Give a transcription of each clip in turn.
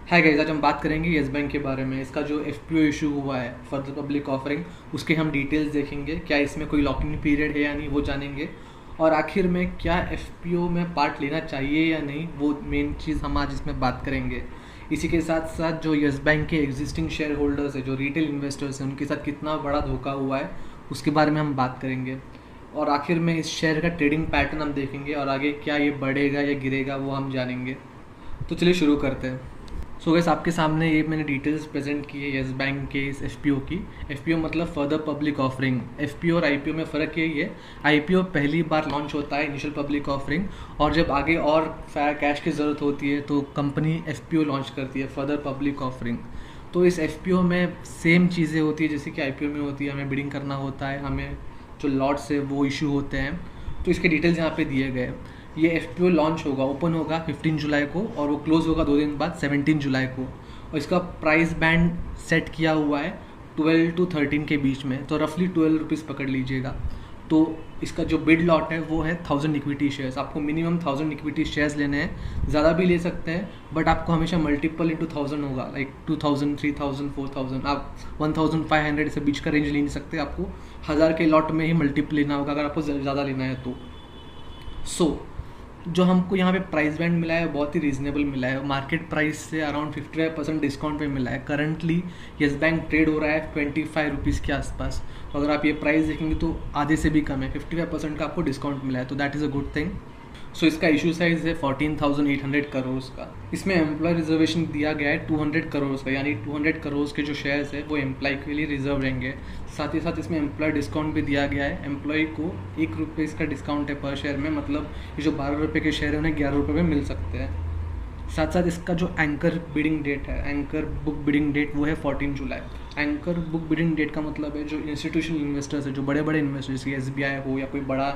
Hi guys, आज हम बात करेंगे येस बैंक के बारे में। इसका जो एफपीओ इशू हुआ है फॉर द पब्लिक ऑफरिंग, उसके हम डिटेल्स देखेंगे। क्या इसमें कोई लॉकिंग पीरियड है या नहीं, वो जानेंगे। और आखिर में क्या एफपीओ में पार्ट लेना चाहिए या नहीं, वो मेन चीज़ हम आज इसमें बात करेंगे। इसी के साथ साथ जो येस बैंक के एग्जिस्टिंग शेयर होल्डर्स है, जो रिटेल इन्वेस्टर्स हैं, उनके साथ कितना बड़ा धोखा हुआ है उसके बारे में हम बात करेंगे। और आखिर में इस शेयर का ट्रेडिंग पैटर्न हम देखेंगे और आगे क्या ये बढ़ेगा या गिरेगा वो हम जानेंगे। तो चलिए शुरू करते हैं। सो गैस, आपके सामने ये मैंने डिटेल्स प्रेजेंट की है येस बैंक के इस एफपीओ की। एफपीओ मतलब फर्दर पब्लिक ऑफरिंग। एफपीओ और आईपीओ में फ़र्क यही है, आईपीओ पहली बार लॉन्च होता है, इनिशियल पब्लिक ऑफरिंग, और जब आगे और कैश की ज़रूरत होती है तो कंपनी एफपीओ लॉन्च करती है, फर्दर पब्लिक ऑफरिंग। तो इस एफपीओ में सेम चीज़ें होती है जैसे कि आईपीओ में होती है। हमें बिडिंग करना होता है, हमें जो लॉट्स है वो इशू होते हैं। तो इसके डिटेल्स यहाँ पे दिए गए। ये एफपीओ लॉन्च होगा, ओपन होगा 15 जुलाई को और वो क्लोज होगा 2 दिन बाद 17 जुलाई को। और इसका प्राइस बैंड सेट किया हुआ है 12 to 13 के बीच में, तो रफली 12 रुपीज़ पकड़ लीजिएगा। तो इसका जो बिड लॉट है वो है 1000 इक्विटी शेयर्स। आपको मिनिमम 1000 इक्विटी शेयर्स लेने हैं, ज़्यादा भी ले सकते हैं बट आपको हमेशा मल्टीपल इंटू 1000 होगा, लाइक 2000, 3000, 4000। आप 1500 से बीच का रेंज ले नहीं सकते, आपको 1000 के लॉट में ही मल्टीपल लेना होगा अगर आपको ज़्यादा लेना है तो। जो हमको यहाँ पे प्राइस बैंड मिला है बहुत ही रीज़नेबल मिला है। मार्केट प्राइस से अराउंड 55% डिस्काउंट पे मिला है। करंटली येस बैंक ट्रेड हो रहा है 25 रुपीज़ के आसपास। तो अगर आप ये प्राइस देखेंगे तो आधे से भी कम है, 55% का आपको डिस्काउंट मिला है, तो that is a good thing. So इसका इशू साइज़ है 14,800 करोड़ का। इसमें एम्प्लॉय रिजर्वेशन दिया गया है 200 करोड़ का, यानी 200 करोड़ के जो शेयर्स है वो एम्प्लॉय के लिए रिजर्व रहेंगे। साथ ही साथ इसमें एम्प्लॉय डिस्काउंट भी दिया गया है। एम्प्लॉय को 1 रुपये इसका डिस्काउंट है पर शेयर में, मतलब ये जो 12 रुपये के शेयर है उन्हें 11 रुपये में मिल सकते हैं। साथ साथ इसका जो एंकर बिडिंग डेट है, एंकर बुक बिडिंग डेट, वो है 14 जुलाई। एंकर बुक बिडिंग डेट का मतलब है जो इंस्टीट्यूशनल इन्वेस्टर्स है, जो बड़े बड़े इन्वेस्टर्स जैसे एसबीआई हो या कोई बड़ा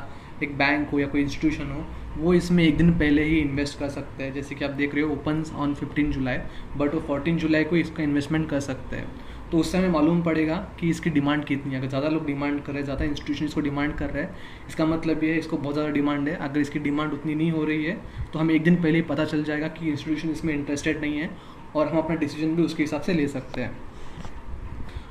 एक बैंक हो या कोई इंस्टीट्यूशन हो, वो इसमें एक दिन पहले ही इन्वेस्ट कर सकते हैं। जैसे कि आप देख रहे हो ओपन ऑन 15 जुलाई, बट वो 14 जुलाई को इसका इन्वेस्टमेंट कर सकते हैं। तो उससे हमें मालूम पड़ेगा कि इसकी डिमांड कितनी है। अगर ज़्यादा लोग डिमांड कर रहे हैं, ज़्यादा इंस्टीट्यूशन इसको डिमांड कर रहे हैं, इसका मतलब ये है इसको बहुत ज़्यादा डिमांड है। अगर इसकी डिमांड उतनी नहीं हो रही है तो हमें एक दिन पहले ही पता चल जाएगा कि इंस्टीट्यूशन इसमें इंटरेस्टेड नहीं है और हम अपना डिसीजन भी उसके हिसाब से ले सकते हैं।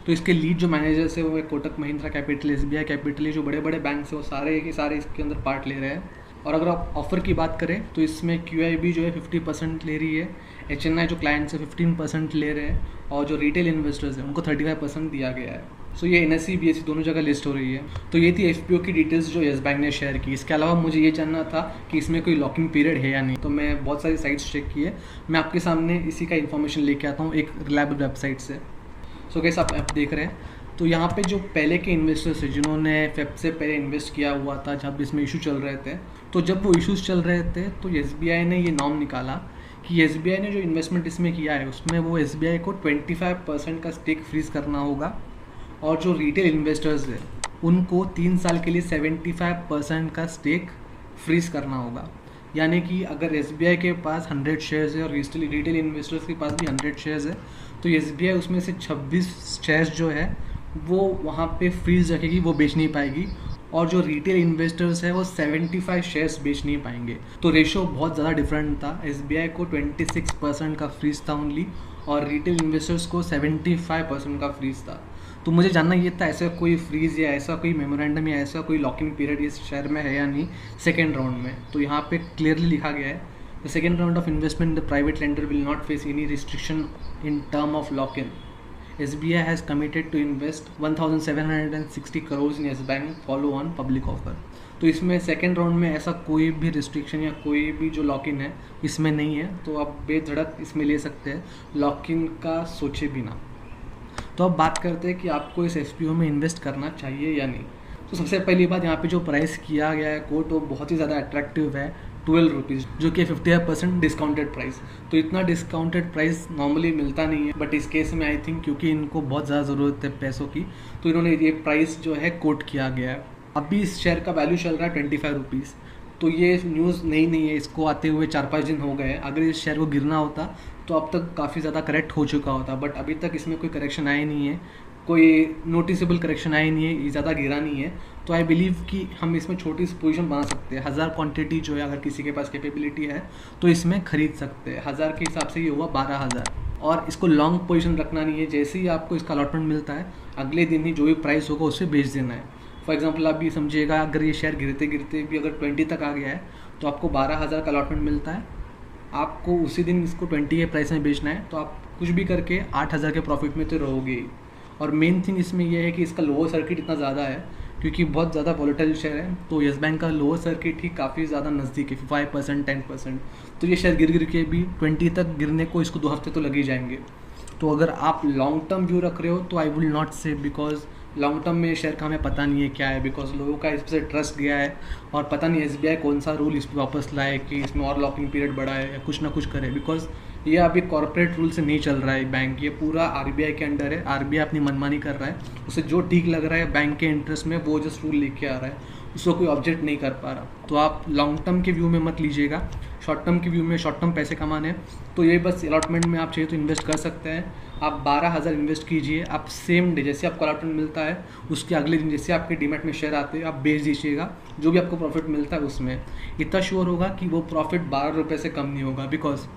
तो इसके लीड जो मैनेजर्स है वो है Kotak Mahindra capital, SBI capital, ये जो बड़े बड़े बैंक्स हैं वो सारे के सारे इसके अंदर पार्ट ले रहे हैं। और अगर आप ऑफ़र की बात करें तो इसमें QIB जो है 50% ले रही है, HNI जो क्लाइंट्स है 15% ले रहे हैं, और जो रिटेल इन्वेस्टर्स हैं उनको 35% दिया गया है। सो ये NSE BSE दोनों जगह लिस्ट हो रही है। तो ये थी एफपीओ की डिटेल्स जो येस बैंक ने शेयर की। इसके अलावा मुझे ये जानना था कि इसमें कोई लॉकिंग पीरियड है या नहीं, तो मैं बहुत सारी साइट्स चेक किए। मैं आपके सामने इसी का इन्फॉर्मेशन लेके आता हूँ एक रिलायबल वेबसाइट से। सो कैसे आप देख रहे हैं, तो यहाँ पे जो पहले के इन्वेस्टर्स हैं जिन्होंने फेब से पहले इन्वेस्ट किया हुआ था जब इसमें इशू चल रहे थे, तो जब वो इश्यूज चल रहे थे तो एसबीआई ने ये नॉर्म निकाला कि एसबीआई ने जो इन्वेस्टमेंट इसमें किया है उसमें वो एसबीआई को 25% का स्टेक फ्रीज करना होगा, और जो रिटेल इन्वेस्टर्स हैं उनको 3 साल के लिए 75% का स्टेक फ्रीज करना होगा। यानी कि अगर एसबीआई के पास 100 शेयर्स है और रिटेल इन्वेस्टर्स के पास भी 100 शेयर्स है, तो एसबीआई उसमें से 26 शेयर्स जो है वो वहाँ पे फ्रीज रखेगी, वो बेच नहीं पाएगी। और जो रिटेल इन्वेस्टर्स है वो 75 शेयर्स बेच नहीं पाएंगे। तो रेशो बहुत ज़्यादा डिफरेंट था। एसबीआई को 26% का फ्रीज था ओनली, और रिटेल इन्वेस्टर्स को 75% का फ्रीज था। तो मुझे जानना ये था ऐसा कोई फ्रीज या ऐसा कोई मेमोरेंडम या ऐसा कोई लॉकिंग पीरियड इस शेयर में है या नहीं सेकेंड राउंड में। तो यहाँ पे क्लियरली लिखा गया है, the second round of investment the private lender will not face any restriction in term of lock in. SBI has committed to invest 1,760 crores in yes bank follow on public offer। तो इसमें second round में ऐसा कोई भी restriction या कोई भी जो लॉक इन है इसमें नहीं है, तो आप बेधड़क इसमें ले सकते हैं, लॉक इन का सोचे बिना। तो अब बात करते हैं कि आपको इस एफपीओ में इन्वेस्ट करना चाहिए या नहीं। तो सबसे पहली बात, यहाँ पे जो प्राइस किया गया है कोट वो बहुत ही ज़्यादा अट्रैक्टिव है, 12 रुपीज़, जो कि 50% डिस्काउंटेड प्राइस। तो इतना डिस्काउंटेड प्राइस नॉर्मली मिलता नहीं है, बट इस केस में आई थिंक क्योंकि इनको बहुत ज़्यादा ज़रूरत है पैसों की, तो इन्होंने ये प्राइस जो है कोट किया गया है। अभी इस शेयर का वैल्यू चल रहा है 25 रुपीज़। तो ये न्यूज़ नहीं है, इसको आते हुए 4-5 दिन हो गए। अगर इस शेयर को गिरना होता तो अब तक काफ़ी ज़्यादा करेक्ट हो चुका होता, बट अभी तक इसमें कोई करेक्शन आया नहीं है, कोई नोटिसेबल करेक्शन आया नहीं है, ये ज़्यादा गिरा नहीं है। तो आई बिलीव कि हम इसमें छोटी सी पोजीशन बना सकते हैं। 1000 क्वांटिटी जो है अगर किसी के पास कैपेबिलिटी है तो इसमें ख़रीद सकते हैं। 1000 के हिसाब से ये हुआ 12,000। और इसको लॉन्ग पोजीशन रखना नहीं है। जैसे ही आपको इसका अलॉटमेंट मिलता है अगले दिन ही जो भी प्राइस होगा उससे बेच देना है। फॉर एग्जांपल आप ये समझिएगा, अगर ये शेयर गिरते गिरते भी अगर 20 तक आ गया है तो आपको 12,000 का अलॉटमेंट मिलता है, आपको उसी दिन इसको 20 के प्राइस में बेचना है, तो आप कुछ भी करके 8,000 के प्रॉफिट में तो रहोगे ही। और मेन थिंग इसमें यह है कि इसका लोअर सर्किट इतना ज़्यादा है क्योंकि बहुत ज़्यादा वॉलेटाइल शेयर है, तो येस बैंक का लोअर सर्किट ही काफ़ी ज़्यादा नज़दीक है, 5% 10%। तो ये शेयर गिर के भी 20 तक गिरने को इसको 2 हफ्ते तो लग ही जाएंगे। तो अगर आप लॉन्ग टर्म व्यू रख रहे हो तो आई विल नॉट से, बिकॉज लॉन्ग टर्म में शेयर का हमें पता नहीं है क्या है, बिकॉज लोगों का इस पर ट्रस्ट गया है और पता नहीं SBI कौन सा रूल इस पर वापस लाए कि इसमें और लॉकिंग पीरियड बढ़ाए या कुछ ना कुछ करे, बिकॉज ये अभी कॉर्पोरेट रूल से नहीं चल रहा है बैंक, ये पूरा RBI के अंडर है। RBI अपनी मनमानी कर रहा है, उसे जो ठीक लग रहा है बैंक के इंटरेस्ट में वो जस्ट रूल लेके आ रहा है, उसको कोई ऑब्जेक्ट नहीं कर पा रहा। तो आप लॉन्ग टर्म के व्यू में मत लीजिएगा, शॉर्ट टर्म के व्यू में शॉर्ट टर्म पैसे कमाने हैं तो ये बस अलॉटमेंट में आप चाहिए तो इन्वेस्ट कर सकते हैं। आप 12,000 इन्वेस्ट कीजिए, आप सेम डे जैसे आपको अलॉटमेंट मिलता है उसके अगले दिन जैसे आपके डीमैट में शेयर आते हैं आप बेच दीजिएगा, जो भी आपको प्रॉफिट मिलता है उसमें इतना श्योर होगा कि वो प्रॉफिट 12 रुपये से कम नहीं होगा। बिकॉज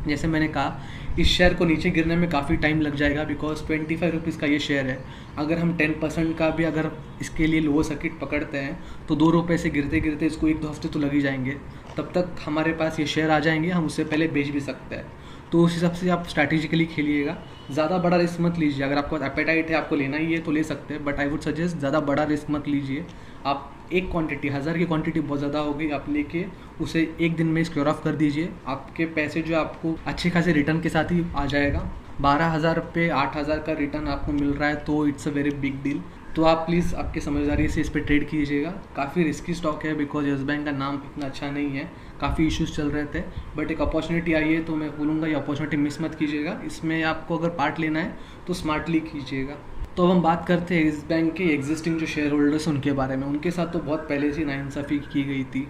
जैसे मैंने कहा इस शेयर को नीचे गिरने में काफ़ी टाइम लग जाएगा, बिकॉज 25 रुपीज़ का ये शेयर है। अगर हम 10% का भी अगर इसके लिए लोअर सर्किट पकड़ते हैं तो 2 रुपये से गिरते गिरते इसको 1-2 हफ्ते तो लग ही जाएंगे, तब तक हमारे पास ये शेयर आ जाएंगे, हम उससे पहले बेच भी सकते हैं। तो उस हिसाब से आप स्ट्रैटेजिकली खेलिएगा, ज़्यादा बड़ा रिस्क मत लीजिए। अगर आपको एपेटाइट है आपको लेना ही है तो ले सकते हैं, बट आई वुड सजेस्ट ज़्यादा बड़ा रिस्क मत लीजिए। आप एक क्वांटिटी 1000 की क्वांटिटी बहुत ज़्यादा होगी, आप लेके उसे एक दिन में स्क्योर ऑफ कर दीजिए, आपके पैसे जो आपको अच्छे खासे रिटर्न के साथ ही आ जाएगा। 12,000 पे 8,000 का रिटर्न आपको मिल रहा है तो it's a very big deal. तो आप प्लीज़ आपकी समझदारी से इस पर ट्रेड कीजिएगा। काफ़ी रिस्की स्टॉक है बिकॉज येस बैंक का नाम इतना अच्छा नहीं है, काफ़ी इश्यूज चल रहे थे, बट एक अपॉर्चुनिटी आई है तो मैं बोलूँगा ये अपॉर्चुनिटी मिस मत कीजिएगा। इसमें आपको अगर पार्ट लेना है तो स्मार्टली कीजिएगा। तो अब हम बात करते हैं इस बैंक के एग्जिस्टिंग जो शेयर होल्डर्स हैं उनके बारे में। उनके साथ तो बहुत पहले से नाइंसाफ़ी की गई थी,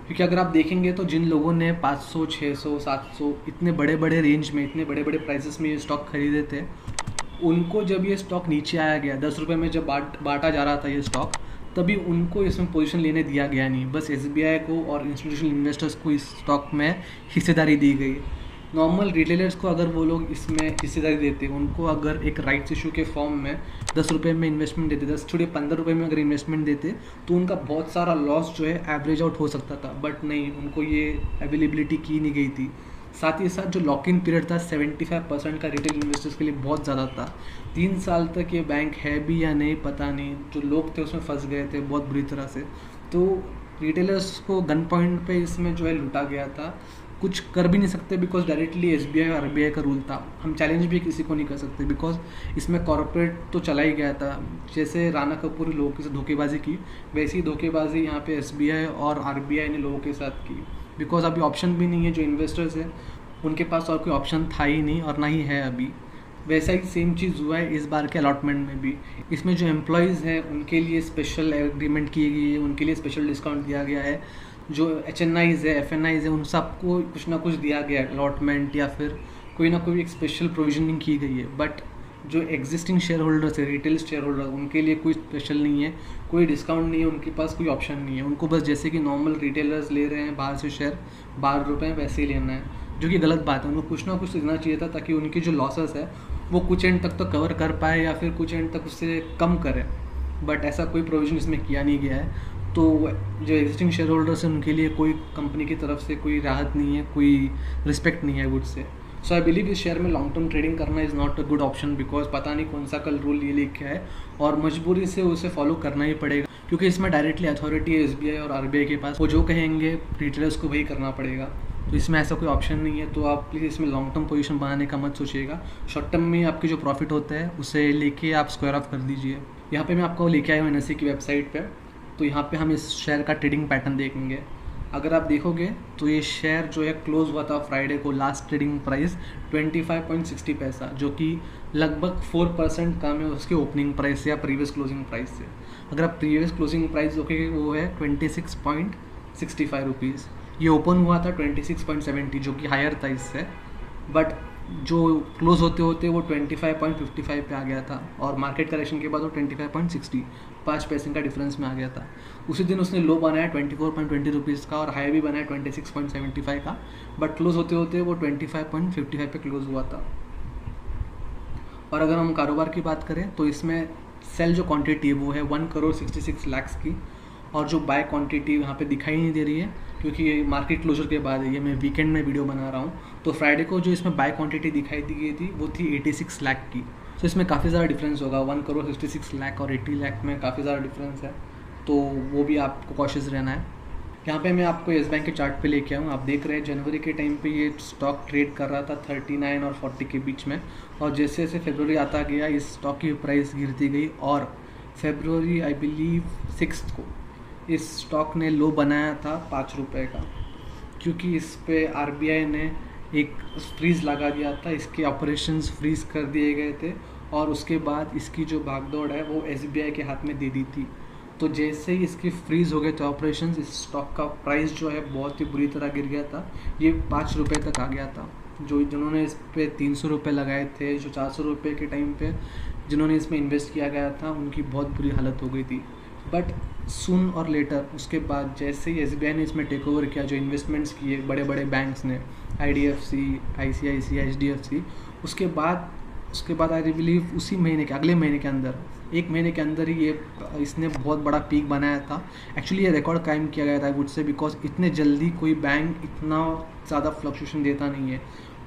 क्योंकि अगर आप देखेंगे तो जिन लोगों ने 500, 600, 700 इतने बड़े बड़े रेंज में इतने बड़े बड़े प्राइसेस में ये स्टॉक खरीदे थे, उनको जब ये स्टॉक नीचे आया गया 10 रुपये में जब बांटा जा रहा था ये स्टॉक, तभी उनको इसमें पोजीशन लेने दिया गया नहीं। बस SBI को और इंस्टीट्यूशनल इन्वेस्टर्स को इस स्टॉक में हिस्सेदारी दी गई। नॉर्मल रिटेलर्स को अगर वो लोग इसमें हिस्सेदारी देते, उनको अगर एक राइट्स इशू के फॉर्म में 10 रुपये में इन्वेस्टमेंट देते, 10 छोड़िए 15 रुपये में अगर इन्वेस्टमेंट देते तो उनका बहुत सारा लॉस जो है एवरेज आउट हो सकता था, बट नहीं, उनको ये अवेलेबिलिटी की नहीं गई थी। साथ ही साथ जो लॉक इन पीरियड था 75% का रिटेल इन्वेस्टर्स के लिए बहुत ज़्यादा था। 3 साल तक ये बैंक है भी या नहीं पता नहीं, जो लोग थे उसमें फंस गए थे बहुत बुरी तरह से। तो रिटेलर्स को गन पॉइंट पे इसमें जो है लूटा गया था, कुछ कर भी नहीं सकते बिकॉज डायरेक्टली SBI और RBI का रूल था। हम चैलेंज भी किसी को नहीं कर सकते बिकॉज इसमें कॉर्पोरेट तो चला ही गया था। जैसे राणा कपूर लोगों के साथ धोखेबाजी की, वैसी धोखेबाजी यहाँ पे SBI और RBI ने लोगों के साथ की, बिकॉज अभी ऑप्शन भी नहीं है। जो इन्वेस्टर्स हैं उनके पास और कोई ऑप्शन था ही नहीं और ना ही है अभी। वैसा ही सेम चीज़ हुआ है इस बार के अलॉटमेंट में भी। इसमें जो एम्प्लॉयज़ हैं उनके लिए स्पेशल एग्रीमेंट की गई है, उनके लिए स्पेशल डिस्काउंट दिया गया है। जो HNIs है, FNIs है, उन सबको कुछ ना कुछ दिया गया है अलॉटमेंट, या फिर कोई ना कोई एक स्पेशल प्रोविजनिंग की गई है। बट जो एग्जिस्टिंग शेयर होल्डर्स है, रिटेल शेयर होल्डर, उनके लिए कोई स्पेशल नहीं है, कोई डिस्काउंट नहीं है, उनके पास कोई ऑप्शन नहीं है। उनको बस जैसे कि नॉर्मल रिटेलर्स ले रहे हैं बाहर से शेयर 12 रुपये वैसे ही लेना है, जो कि गलत बात है। उनको कुछ ना कुछ देना चाहिए था ताकि उनकी जो लॉसेस है वो कुछ एंड तक तो कवर कर पाए या फिर कुछ एंड तक उससे कम करें, बट ऐसा कोई प्रोविजन इसमें किया नहीं गया है। तो जो एग्जिस्टिंग शेयर होल्डर्स हैं उनके लिए कोई कंपनी की तरफ से कोई राहत नहीं है, कोई रिस्पेक्ट नहीं है गुड से। सो आई बिलीव इस शेयर में लॉन्ग टर्म ट्रेडिंग करना is not a good option, because पता नहीं कौन सा कल रूल ये लेके है और मजबूरी से उसे फॉलो करना ही पड़ेगा, क्योंकि इसमें डायरेक्टली अथॉरिटी है SBI और RBI के पास। वो जो कहेंगे रिटेलर्स को वही करना पड़ेगा। तो इसमें ऐसा कोई ऑप्शन नहीं है। तो आप प्लीज़ इसमें लॉन्ग टर्म पोजीशन बनाने का मत सोचिएगा। शॉर्ट टर्म में आपके जो प्रॉफिट होता है उसे लेके आप स्क्वायर ऑफ कर दीजिए। यहाँ पे मैं आपको लेके आया हूँ NSE की वेबसाइट पे। तो यहाँ पे हम इस शेयर का ट्रेडिंग पैटर्न देखेंगे। अगर आप देखोगे तो ये शेयर जो है क्लोज हुआ था फ्राइडे को, लास्ट ट्रेडिंग प्राइस 25.60 पैसा, जो कि लगभग 4% कम है उसके ओपनिंग प्राइस से या प्रीवियस क्लोजिंग प्राइस से। अगर आप प्रीवियस क्लोजिंग प्राइस देखोगे वो है 26.65 रुपीज़। ये ओपन हुआ था 26.70 जो कि हायर था इससे, बट जो क्लोज होते होते वो 25.55 पे आ गया था और मार्केट करेक्शन के बाद वो 25.60, 5 पैसे का डिफरेंस में आ गया था। उसी दिन उसने लो बनाया 24.20 रुपीज़ का और हाई भी बनाया 26.75 का, बट क्लोज होते होते वो 25.55 पे क्लोज हुआ था। और अगर हम कारोबार की बात करें तो इसमें सेल जो क्वांटिटी है वो है 1,66,00,000 की, और जो बाय क्वांटिटी यहाँ पे दिखाई नहीं दे रही है क्योंकि ये मार्केट क्लोजर के बाद है, ये मैं वीकेंड में वीडियो बना रहा हूँ। तो फ्राइडे को जो इसमें बाय क्वांटिटी दिखाई दी गई थी वो थी 86 लाख की। तो इसमें काफ़ी ज़्यादा डिफरेंस होगा, 1,66 लाख और 80 लाख में काफ़ी ज़्यादा डिफरेंस है, तो वो भी आपको कॉशियस रहना है। यहाँ पे मैं आपको येस बैंक के चार्ट पे लेके आऊँ। आप देख रहे हैं जनवरी के टाइम पे ये स्टॉक ट्रेड कर रहा था 39 और 40 के बीच में, और जैसे जैसे फरवरी आता गया इस स्टॉक की प्राइस गिरती गई, और फरवरी आई बिलीव 6 को इस स्टॉक ने लो बनाया था 5 रुपये का, क्योंकि इस पे RBI ने एक फ्रीज़ लगा दिया था, इसके ऑपरेशंस फ्रीज़ कर दिए गए थे, और उसके बाद इसकी जो भागदौड़ है वो SBI के हाथ में दे दी थी। तो जैसे ही इसकी फ्रीज़ हो गए थे ऑपरेशंस, इस स्टॉक का प्राइस जो है बहुत ही बुरी तरह गिर गया था, ये 5 रुपये तक आ गया था। जिन्होंने इस पे 300 रुपये लगाए थे, जो 400 रुपये के टाइम पे जिन्होंने इसमें इन्वेस्ट किया गया था, उनकी बहुत बुरी हालत हो गई थी। बट सून और लेटर उसके बाद जैसे ही SBI ने इसमें टेक ओवर किया, जो इन्वेस्टमेंट्स किए बड़े बड़े बैंक्स ने, IDFC, ICICI, HDFC, उसके बाद आई बिलीव उसी महीने के अगले महीने के अंदर, एक महीने के अंदर ही ये इसने बहुत बड़ा पीक बनाया था। एक्चुअली ये रिकॉर्ड कायम किया गया था आई वुड से, बिकॉज इतने जल्दी कोई बैंक इतना ज़्यादा फ्लक्चुएशन देता नहीं है।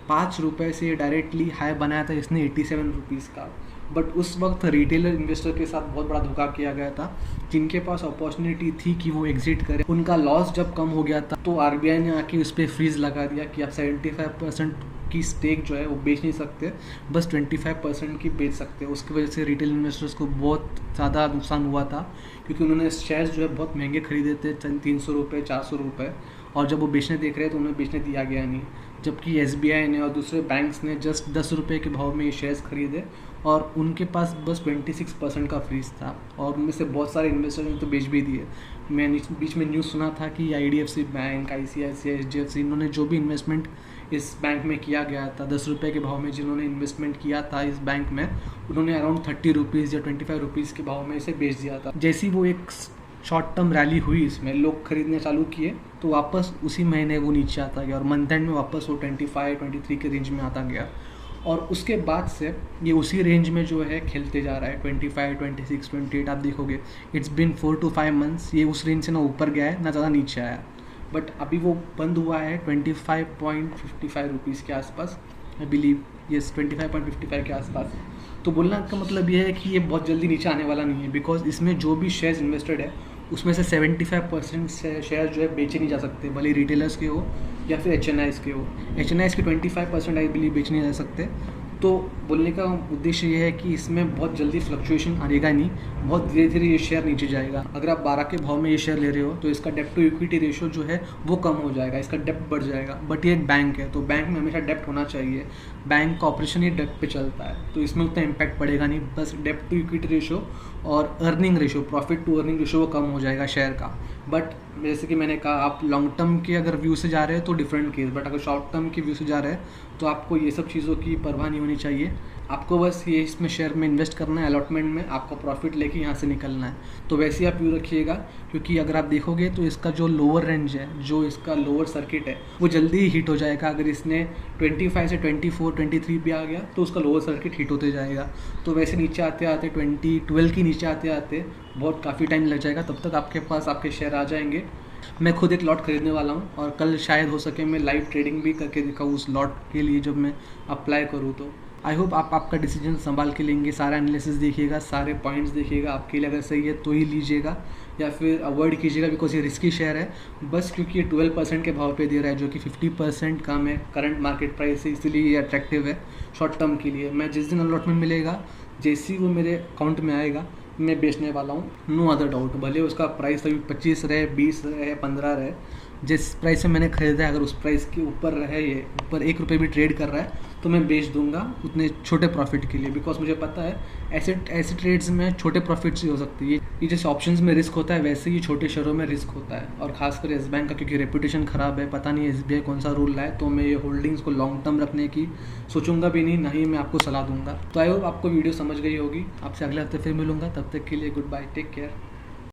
5 रुपये से डायरेक्टली हाई बनाया था इसने 87 रुपीज़ का। बट उस वक्त रिटेलर इन्वेस्टर के साथ बहुत बड़ा धोखा किया गया था, जिनके पास अपॉर्चुनिटी थी कि वो एग्जिट करें। उनका लॉस जब कम हो गया था तो RBI ने आके उस पर फ्रीज लगा दिया कि आप 75% की स्टेक जो है वो बेच नहीं सकते, बस 25% की बेच सकते हैं। उसकी वजह से रिटेल इन्वेस्टर्स को बहुत ज़्यादा नुकसान हुआ था, क्योंकि उन्होंने शेयर्स जो है बहुत महंगे खरीदे थे, 300 रुपये 400 रुपये, और जब वो बेचने देख रहे थे तो उन्हें बेचने दिया गया नहीं। जबकि SBI ने और दूसरे बैंक्स ने जस्ट 10 रुपये के भाव में ये शेयर्स खरीदे, और उनके पास बस 26% का फ्रीज था, और उनमें से बहुत सारे इन्वेस्टर्स ने तो बेच भी दिए। मैंने बीच में न्यूज़ सुना था कि IDFC बैंक, ICICI, HDFC, इन्होंने जो भी इन्वेस्टमेंट इस बैंक में किया गया था 10 रुपये के भाव में, जिन्होंने इन्वेस्टमेंट किया था इस बैंक में, उन्होंने अराउंड 30 रुपीज़ या 25 रुपीज़ के भाव में इसे बेच दिया था। जैसी वो एक शॉर्ट टर्म रैली हुई, इसमें लोग खरीदने चालू किए, तो वापस उसी महीने वो नीचे आता गया, और मंथ एंड में वापस वो 25-23 के रेंज में आता गया, और उसके बाद से ये उसी रेंज में जो है खेलते जा रहा है, 25, 26, 28। आप देखोगे इट्स बिन 4 to 5 मंथ्स, ये उस रेंज से ना ऊपर गया है ना ज़्यादा नीचे आया। बट अभी वो बंद हुआ है 25.55 रुपीज़ के आसपास, आई बिलीव, यस 25.55 के आसपास। तो बोलना का मतलब ये है कि ये बहुत जल्दी नीचे आने वाला नहीं है, बिकॉज इसमें जो भी शेयर्स इन्वेस्टेड है उसमें से 75% शेयर जो है बेचे नहीं जा सकते, भले रिटेलर्स के हो या फिर HNIs के हो। HNIs के 25% आई बिलीव बेच नहीं जा सकते। तो बोलने का उद्देश्य ये है कि इसमें बहुत जल्दी फ्लक्चुएशन आएगा नहीं, बहुत धीरे धीरे ये शेयर नीचे जाएगा। अगर आप 12 के भाव में ये शेयर ले रहे हो तो इसका डेप्ट टू इक्विटी रेशियो जो है वो कम हो जाएगा, इसका डेप्ट बढ़ जाएगा। बट ये एक बैंक है, तो बैंक में हमेशा डेप्ट होना चाहिए, बैंक का ऑपरेशन ही डेप्ट पे चलता है, तो इसमें उतना इम्पैक्ट पड़ेगा नहीं। बस डेप्ट टू इक्विटी रेशियो और earning ratio, profit to earning ratio वो कम हो जाएगा शेयर का। बट जैसे कि मैंने कहा, आप लॉन्ग टर्म के अगर व्यू से जा रहे हैं तो डिफरेंट केस, बट अगर शॉर्ट टर्म के व्यू से जा रहे हैं तो आपको ये सब चीज़ों की परवाह नहीं होनी चाहिए। आपको बस ये इसमें शेयर में इन्वेस्ट करना है, अलॉटमेंट में आपको प्रॉफिट लेके यहाँ से निकलना है। तो वैसे ही आप व्यू रखिएगा, क्योंकि अगर आप देखोगे तो इसका जो लोअर रेंज है, जो इसका लोअर सर्किट है, वो जल्दी ही हिट हो जाएगा। अगर इसने 25 से 24, 23 भी आ गया तो उसका लोअर सर्किट हिट होते जाएगा। तो वैसे नीचे आते आते 12 की नीचे आते आते बहुत काफ़ी टाइम लग जाएगा, तब तक आपके पास आपके शेयर आ जाएंगे। मैं खुद एक लॉट खरीदने वाला हूँ, और कल शायद हो सके मैं लाइव ट्रेडिंग भी करके दिखाऊँ उस लॉट के लिए जब मैं अप्लाई करूँ। तो आई होप आप आपका डिसीजन संभाल के लेंगे, सारा एनालिसिस देखिएगा, सारे पॉइंट्स देखिएगा, आपके लिए अगर सही है तो ही लीजिएगा, या फिर अवॉइड कीजिएगा, बिकॉज ये रिस्की शेयर है। बस क्योंकि ये 12% के भाव पे दे रहा है, जो कि 50% कम है करंट मार्केट प्राइस से, इसलिए ये अट्रैक्टिव है शॉर्ट टर्म के लिए। मैं जिस दिन अलॉटमेंट मिलेगा, जैसे ही वो मेरे अकाउंट में आएगा, मैं बेचने वाला हूँ, नो अदर डाउट। भले उसका प्राइस अभी 25 रहे, 20 रहे, 15 रहे, जिस प्राइस से मैंने ख़रीदा है, अगर उस प्राइस के ऊपर रहे, ये ऊपर 1 रुपये भी ट्रेड कर रहा है, तो मैं बेच दूंगा उतने छोटे प्रॉफिट के लिए, बिकॉज मुझे पता है ऐसे ट्रेड्स में छोटे प्रॉफिट्स ही हो सकती है। ये जैसे ऑप्शंस में रिस्क होता है, वैसे ही छोटे शेयरों में रिस्क होता है। और खासकर येस बैंक का क्योंकि रेपुटेशन ख़राब है, पता नहीं SBI कौन सा रूल लाए, तो मैं ये होल्डिंग्स को लॉन्ग टर्म रखने की सोचूंगा भी नहीं, ना ही मैं आपको सलाह दूंगा। तो आई होप आपको वीडियो समझ गई होगी। आपसे अगले हफ्ते फिर मिलूंगा, तब तक के लिए गुड बाय, टेक केयर।